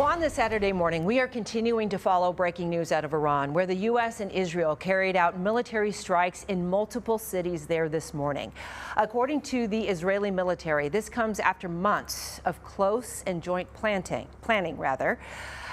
Well, on this Saturday morning, we are continuing to follow breaking news out of Iran, where the U.S. and Israel carried out military strikes in multiple cities there this morning. According to the Israeli military, this comes after months of close and joint planning.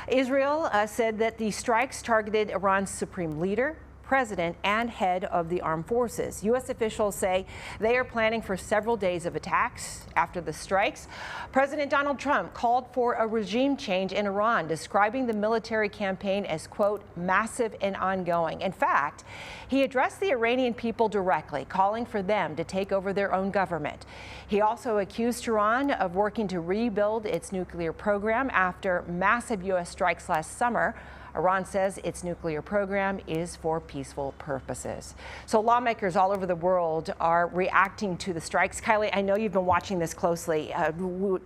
Israel said that the strikes targeted Iran's supreme leader, president, and head of the armed forces. U.S. officials say they are planning for several days of attacks after the strikes. President Donald Trump called for a regime change in Iran, describing the military campaign as, quote, massive and ongoing. In fact, he addressed the Iranian people directly, calling for them to take over their own government. He also accused Iran of working to rebuild its nuclear program after massive U.S. strikes last summer. Iran says its nuclear program is for peaceful purposes. So lawmakers all over the world are reacting to the strikes. Kylie, I know you've been watching this closely.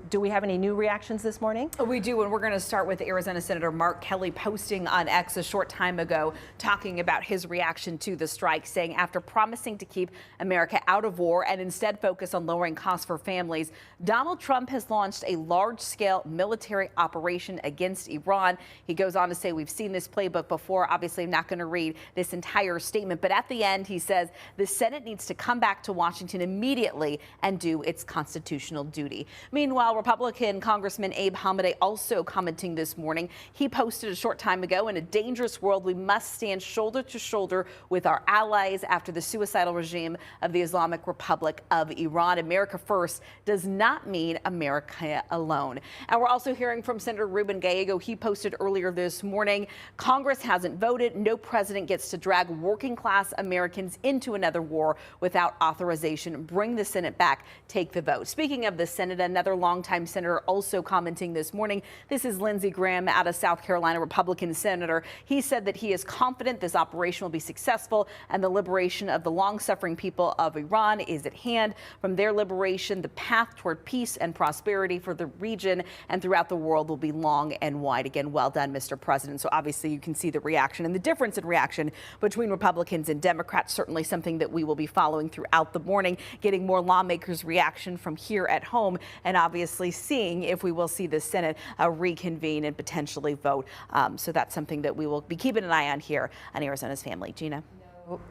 Do we have any new reactions this morning? We do, and we're going to start with Arizona Senator Mark Kelly posting on X a short time ago, talking about his reaction to the strike, saying after promising to keep America out of war and instead focus on lowering costs for families, Donald Trump has launched a large-scale military operation against Iran. He goes on to say, we've seen this playbook before. Obviously, I'm not going to read this entire statement, but at the end, he says the Senate needs to come back to Washington immediately and do its constitutional duty. Meanwhile, Republican Congressman Abe Hamadeh also commenting this morning. He posted a short time ago, in a dangerous world, we must stand shoulder to shoulder with our allies after the suicidal regime of the Islamic Republic of Iran. America first does not mean America alone. And we're also hearing from Senator Ruben Gallego. He posted earlier this morning, Congress hasn't voted. No president gets to drag working class Americans into another war without authorization. Bring the Senate back. Take the vote. Speaking of the Senate, another longtime senator also commenting this morning. This is Lindsey Graham out of South Carolina, Republican senator. He said that he is confident this operation will be successful and the liberation of the long-suffering people of Iran is at hand. From their liberation, the path toward peace and prosperity for the region and throughout the world will be long and wide. Again, well done, Mr. President. So obviously you can see the reaction and the difference in reaction between Republicans and Democrats. Certainly something that we will be following throughout the morning, getting more lawmakers' reaction from here at home, and obviously seeing if we will see the Senate reconvene and potentially vote. So that's something that we will be keeping an eye on here on Arizona's Family. Gina.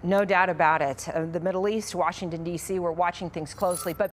No doubt about it. The Middle East, Washington, D.C., we're watching things closely. But